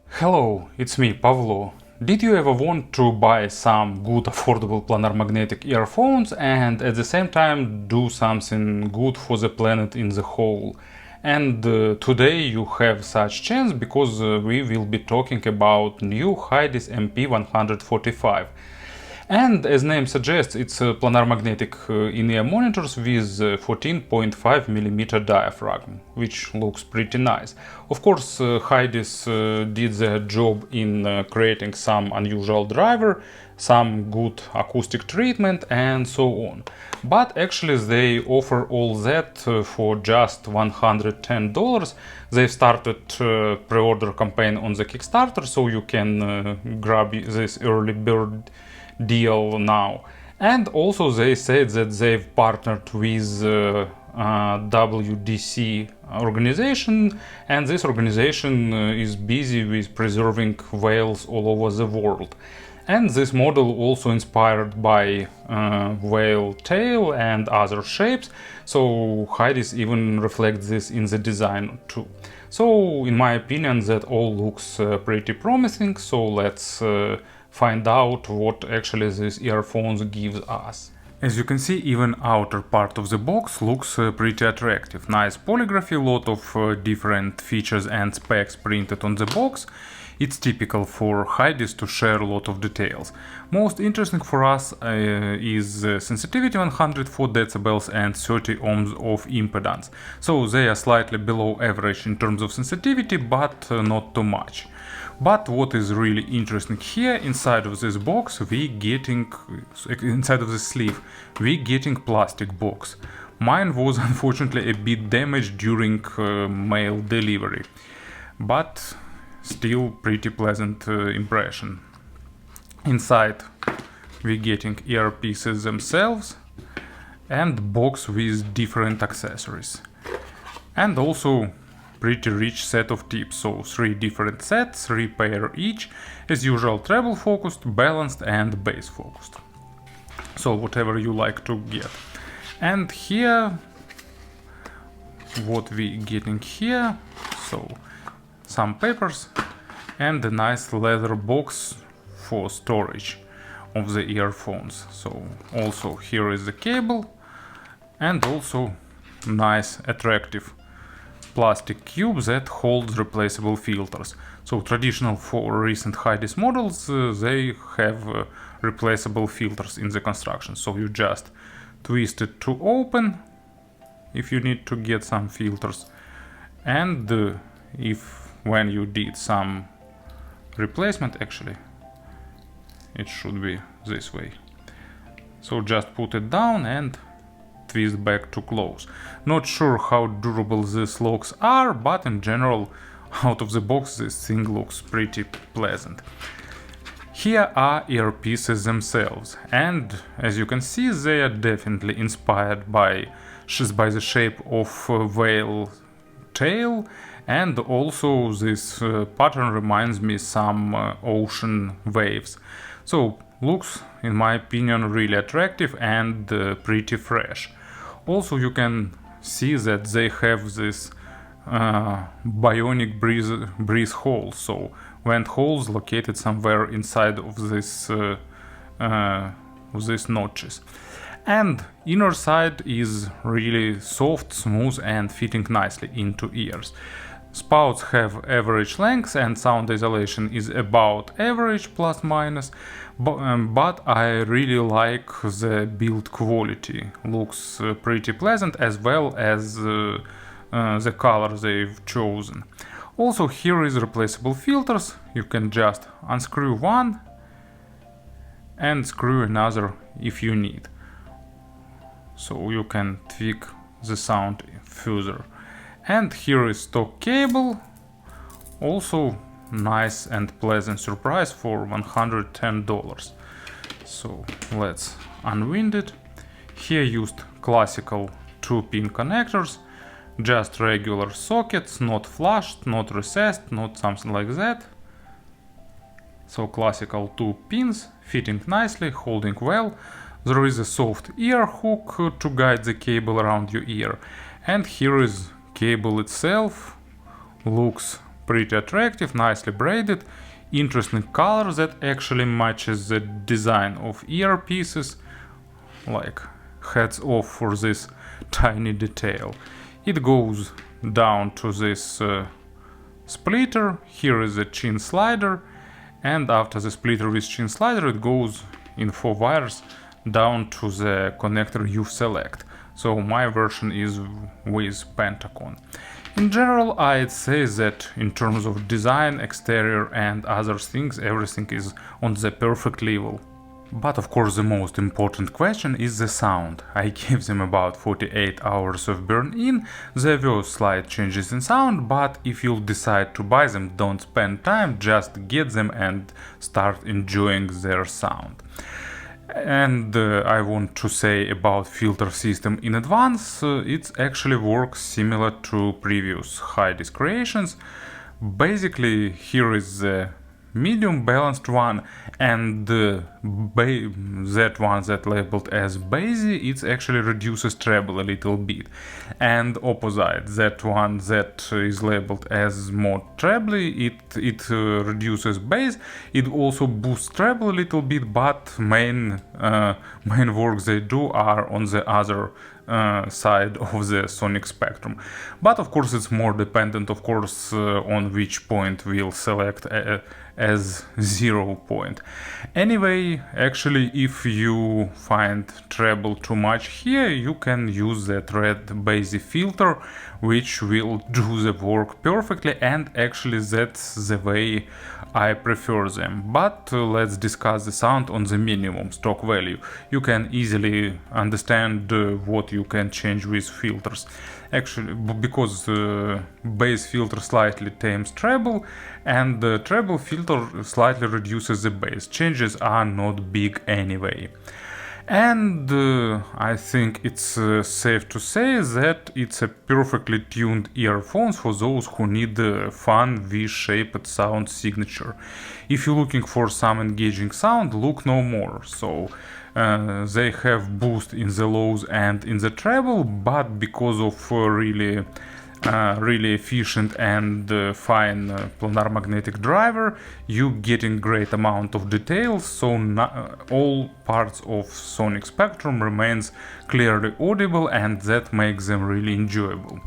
Hello, it's me, Pavlo. Did you ever want to buy some good affordable planar-magnetic earphones and at the same time do something good for the planet in the whole? And today you have such chance because we will be talking about new Hidizs MP145. And as name suggests, it's a planar-magnetic in-ear monitors with 14.5mm diaphragm, which looks pretty nice. Of course, Hidizs did their job in creating some unusual driver, some good acoustic treatment and so on. But actually they offer all that for just $110. They started pre-order campaign on the Kickstarter, so you can grab this early bird deal now. And also they said that they've partnered with WDC organization, and this organization is busy with preserving whales all over the world. And this model also inspired by whale tail and other shapes, so Hidizs even reflects this in the design too. So in my opinion that all looks pretty promising, so let's find out what actually these earphones gives us. As you can see, even outer part of the box looks pretty attractive. Nice polygraphy, lot of different features and specs printed on the box. It's typical for Hidizs to share a lot of details. Most interesting for us is sensitivity 104 decibels and 30 ohms of impedance. So they are slightly below average in terms of sensitivity, but not too much. But what is really interesting here, inside of this box inside of the sleeve, we getting plastic box. Mine was unfortunately a bit damaged during mail delivery, but still pretty pleasant impression. Inside we getting earpieces themselves and box with different accessories. And also pretty rich set of tips, so 3 different sets, 3 pair each, as usual treble focused, balanced and bass focused. So whatever you like to get. And here, what we getting here, so some papers and a nice leather box for storage of the earphones. So also here is the cable and also nice attractive plastic cube that holds replaceable filters. So traditional for recent Hidizs models, they have replaceable filters in the construction. So you just twist it to open if you need to get some filters, and when you did some replacement, actually it should be this way. So just put it down and twist back to close. Not sure how durable these locks are, but in general, out of the box this thing looks pretty pleasant. Here are earpieces themselves, and as you can see they are definitely inspired by the shape of whale tail, and also this pattern reminds me some ocean waves. So looks, in my opinion, really attractive and pretty fresh. Also you can see that they have this bionic breathe hole, so vent holes located somewhere inside of these notches. And inner side is really soft, smooth and fitting nicely into ears. Spouts have average length and sound isolation is about average plus minus, but I really like the build quality. Looks pretty pleasant, as well as the color they've chosen. Also here is replaceable filters. You can just unscrew one and screw another if you need. So you can tweak the sound further. And here is stock cable, also nice and pleasant surprise for $110. So let's unwind it. Here used classical 2-pin connectors, just regular sockets, not flushed, not recessed, not something like that. So classical 2 pins, fitting nicely, holding well. There is a soft ear hook to guide the cable around your ear, and here is cable itself. Looks pretty attractive, nicely braided, interesting color that actually matches the design of earpieces. Like, hats off for this tiny detail. It goes down to this splitter. Here is the chin slider, and after the splitter with chin slider it goes in 4 wires down to the connector you select. So my version is with Pentagon. In general, I'd say that in terms of design, exterior and other things, everything is on the perfect level. But of course the most important question is the sound. I gave them about 48 hours of burn-in, there were slight changes in sound, but if you'll decide to buy them, don't spend time, just get them and start enjoying their sound. And I want to say about filter system in advance, it actually works similar to previous Hidizs creations. Basically here is the medium balanced one, and that one that labeled as bassy, it actually reduces treble a little bit, and opposite, that one that is labeled as more trebly, it reduces bass. It also boosts treble a little bit, but main work they do are on the other side of the sonic spectrum. But of course it's more dependent, of course, on which point we'll select as 0 point. Anyway, actually, if you find treble too much here, you can use that red bassy filter, which will do the work perfectly, and actually that's the way I prefer them. But let's discuss the sound on the minimum stock value. You can easily understand what you can change with filters. Actually, because bass filter slightly tames treble, and the treble filter slightly reduces the bass. Changes are not big anyway. And I think it's safe to say that it's a perfectly tuned earphones for those who need a fun V-shaped sound signature. If you're looking for some engaging sound, look no more. So they have boost in the lows and in the treble, but because of really efficient and fine planar-magnetic driver, you getting great amount of details, so all parts of sonic spectrum remains clearly audible, and that makes them really enjoyable.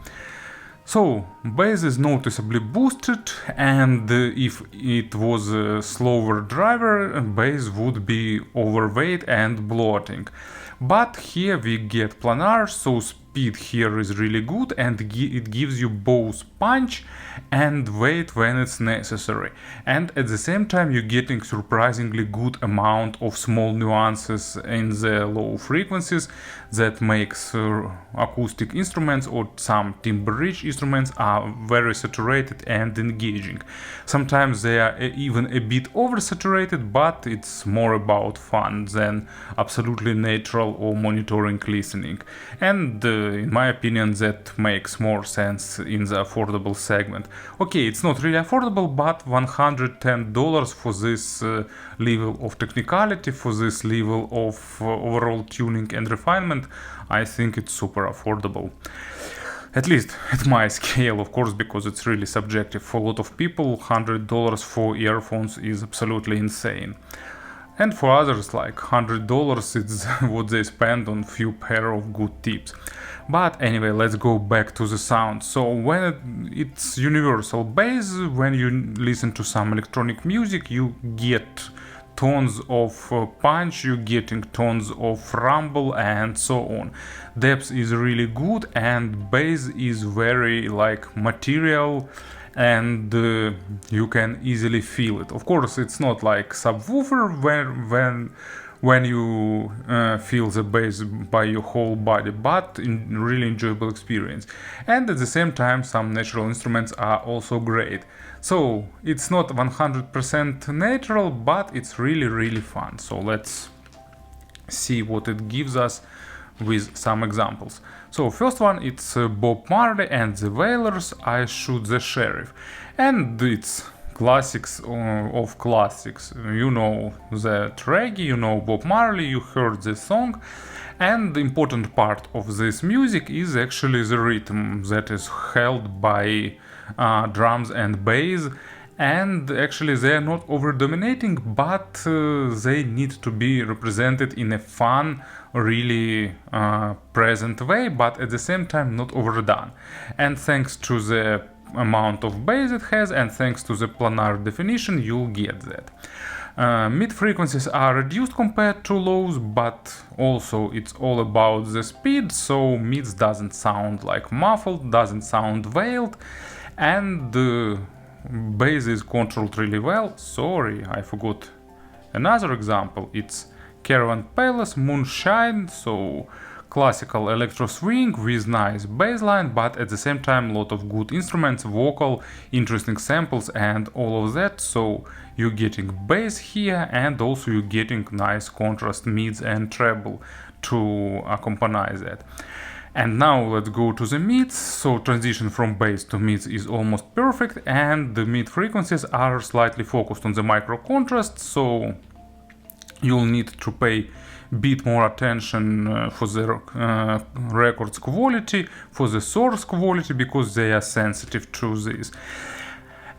So bass is noticeably boosted, and if it was a slower driver, bass would be overweight and bloating. But here we get planar, so speed here is really good, and it gives you both punch and weight when it's necessary. And at the same time you're getting surprisingly good amount of small nuances in the low frequencies that makes acoustic instruments or some timbre-rich instruments are very saturated and engaging. Sometimes they are even a bit oversaturated, but it's more about fun than absolutely natural or monitoring listening. And in my opinion that makes more sense in the affordable segment. Okay, it's not really affordable, but $110 for this level of technicality, for this level of overall tuning and refinement, I think it's super affordable. At least at my scale, of course, because it's really subjective. For a lot of people, $100 for earphones is absolutely insane. And for others, like $100, it's what they spend on few pair of good tips. But anyway, let's go back to the sound. So when it's universal bass, when you listen to some electronic music, you get tones of punch, you're getting tones of rumble and so on. Depth is really good, and bass is very like material, and you can easily feel it. Of course, it's not like subwoofer when you feel the bass by your whole body, but in really enjoyable experience. And at the same time, some natural instruments are also great. So it's not 100% natural, but it's really fun. So let's see what it gives us with some examples. So first one, it's Bob Marley and the Wailers, I Shoot the Sheriff. And it's classics of classics. You know the track, you know Bob Marley, you heard the song. And the important part of this music is actually the rhythm that is held by drums and bass, and actually they are not over dominating, but they need to be represented in a fun, really present way, but at the same time not overdone. And thanks to the amount of bass it has, and thanks to the planar definition, you'll get that. Mid frequencies are reduced compared to lows, but also it's all about the speed, so mids doesn't sound like muffled, doesn't sound veiled, and bass is controlled really well. Sorry, I forgot another example. It's Caravan Palace Moonshine, so classical electro swing with nice bass line, but at the same time a lot of good instruments, vocal, interesting samples and all of that, so you're getting bass here, and also you're getting nice contrast mids and treble to accompany that. And now let's go to the mids. So transition from bass to mids is almost perfect, and the mid frequencies are slightly focused on the micro contrast, so you'll need to pay a bit more attention for the record's quality, for the source quality, because they are sensitive to this.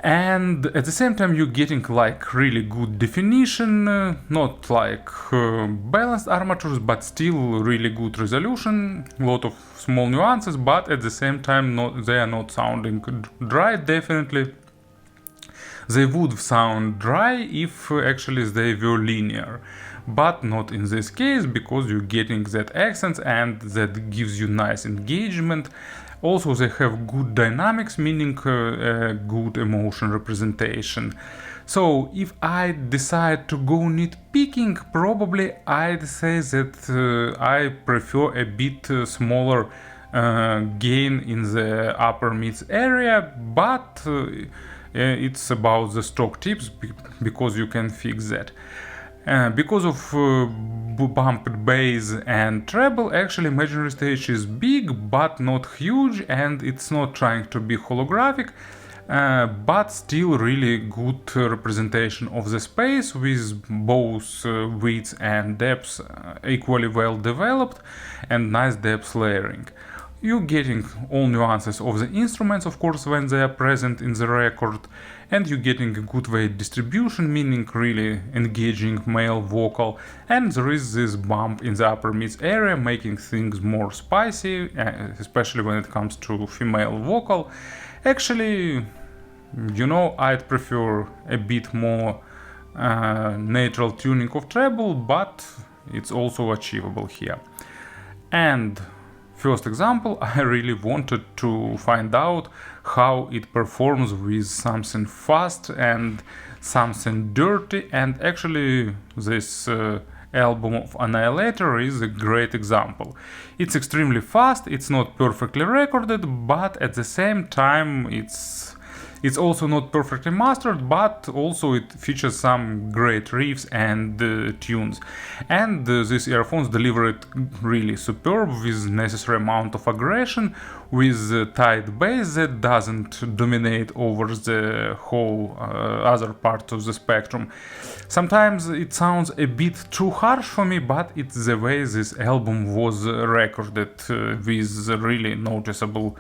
And at the same time you're getting like really good definition, not like balanced armatures, but still really good resolution, a lot of small nuances, but at the same time they are not sounding dry. Definitely they would sound dry if actually they were linear, but not in this case, because you're getting that accents and that gives you nice engagement. Also they have good dynamics, meaning good emotion representation. So if I decide to go nitpicking, probably I'd say that I prefer a bit smaller gain in the upper mids area, but it's about the stock tips, because you can fix that. Because of bumped bass and treble, actually imaginary stage is big but not huge, and it's not trying to be holographic, but still really good representation of the space, with both width and depth equally well developed and nice depth layering. You're getting all nuances of the instruments, of course, when they are present in the record, and you're getting a good weight distribution, meaning really engaging male vocal, and there is this bump in the upper mids area, making things more spicy, especially when it comes to female vocal. Actually, you know, I'd prefer a bit more natural tuning of treble, but it's also achievable here. And first example, I really wanted to find out how it performs with something fast and something dirty, and actually this album of Annihilator is a great example. It's extremely fast, it's not perfectly recorded, but at the same time it's also not perfectly mastered, but also it features some great riffs and tunes. And these earphones deliver it really superb, with necessary amount of aggression, with tight bass that doesn't dominate over the whole other part of the spectrum. Sometimes it sounds a bit too harsh for me, but it's the way this album was recorded, with really noticeable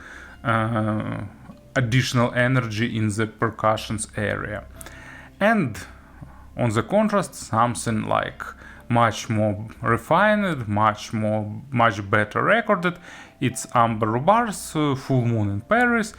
additional energy in the percussions area. And on the contrast, something like much more refined, much better recorded. It's Amber Rubarth, Full Moon in Paris,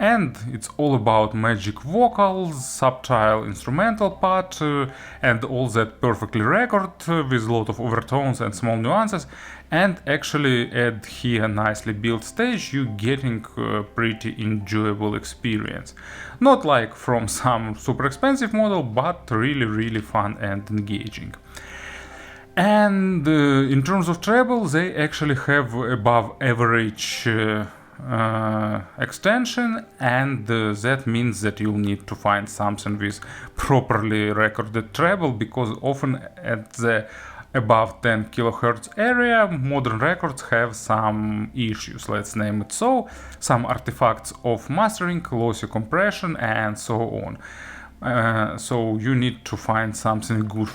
and it's all about magic vocals, subtle instrumental part, and all that perfectly recorded with a lot of overtones and small nuances. And actually add here nicely built stage, you're getting a pretty enjoyable experience. Not like from some super expensive model, but really fun and engaging. And in terms of treble, they actually have above average extension, and that means that you'll need to find something with properly recorded treble, because often at the above 10 kHz area, modern records have some issues, let's name it so, some artifacts of mastering, lossy compression and so on. So you need to find something good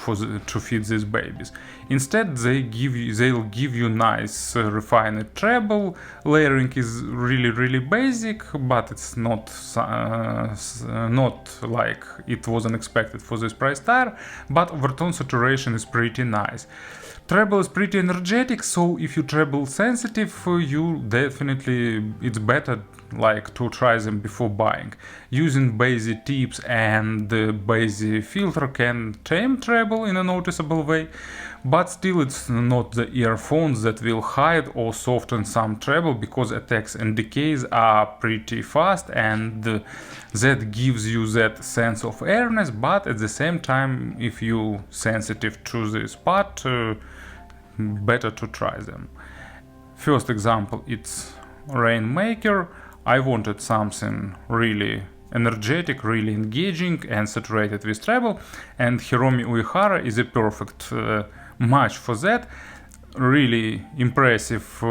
to feed these babies. Instead, they'll give you nice refined treble. Layering is really basic, but it's not like it wasn't expected for this price tire. But overtone saturation is pretty nice. Treble is pretty energetic, so if you treble sensitive, you definitely, it's better like to try them before buying. Using basic tips and basic filter can tame treble in a noticeable way, but still it's not the earphones that will hide or soften some treble, because attacks and decays are pretty fast, and that gives you that sense of airness. But at the same time, if you sensitive to this part, better to try them. First example, it's Rainmaker. I wanted something really energetic, really engaging and saturated with treble, and Hiromi Uehara is a perfect match for that. Really impressive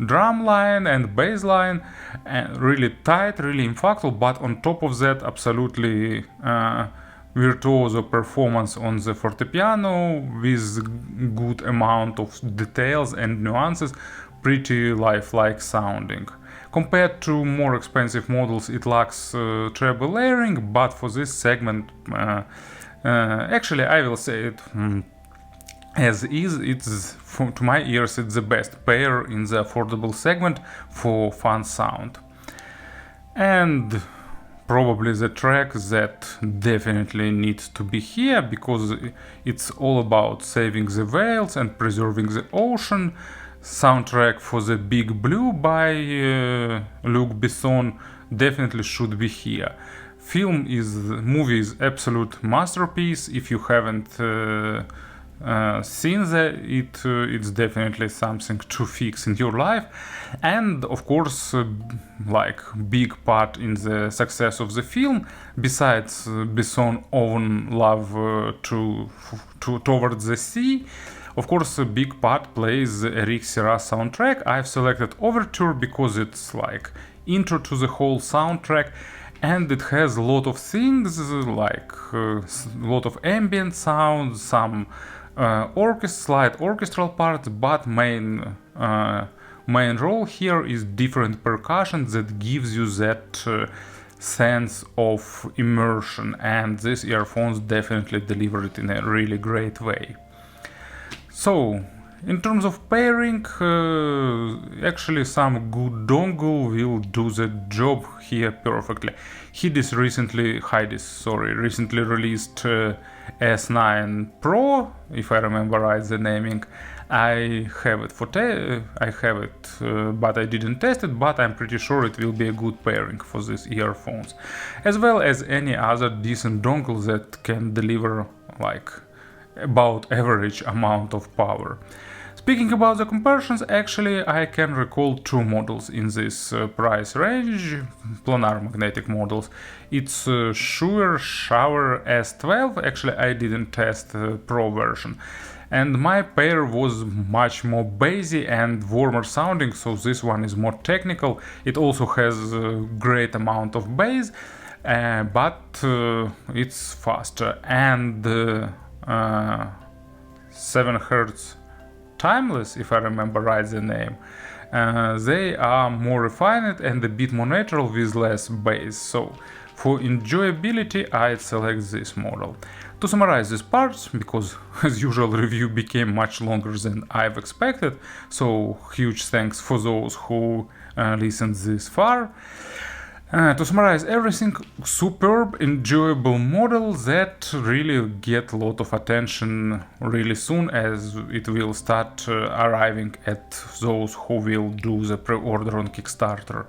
drum line and bass line, and really tight, really impactful, but on top of that, absolutely virtuoso performance on the fortepiano with good amount of details and nuances, pretty lifelike sounding. Compared to more expensive models, it lacks treble layering, but for this segment, actually I will say it as is, it's to my ears it's the best pair in the affordable segment for fun sound. And probably the track that definitely needs to be here, because it's all about saving the whales and preserving the ocean. Soundtrack for The Big Blue by Luc Besson definitely should be here. Movie is absolute masterpiece. If you haven't seen it's definitely something to fix in your life. And of course, like big part in the success of the film, besides Besson's own love towards the sea, of course, a big part plays Eric Serra soundtrack. I've selected Overture because it's like intro to the whole soundtrack, and it has a lot of things, like a lot of ambient sounds, some slight orchestral parts, but main role here is different percussion that gives you that sense of immersion, and these earphones definitely deliver it in a really great way. So, in terms of pairing, actually some good dongle will do the job here perfectly. Hidizs recently released S9 Pro, if I remember right the naming. I have it, but I didn't test it, but I'm pretty sure it will be a good pairing for these earphones, as well as any other decent dongle that can deliver like about average amount of power. Speaking about the comparisons, actually I can recall two models in this price range, planar-magnetic models. It's Shure Shower S12, actually I didn't test the Pro version. And my pair was much more bassy and warmer sounding, so this one is more technical. It also has a great amount of bass, but it's faster. And 7 Hz Timeless, if I remember right the name, they are more refined and a bit more natural with less bass, so for enjoyability I'd select this model. To summarize these parts, because as usual review became much longer than I've expected, so huge thanks for those who listened this far. To summarize everything, superb, enjoyable model that really get a lot of attention really soon, as it will start arriving at those who will do the pre-order on Kickstarter.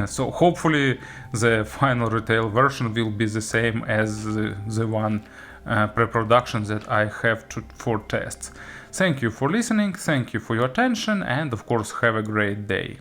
So hopefully the final retail version will be the same as the one pre-production that I have for tests. Thank you for listening, thank you for your attention, and of course have a great day.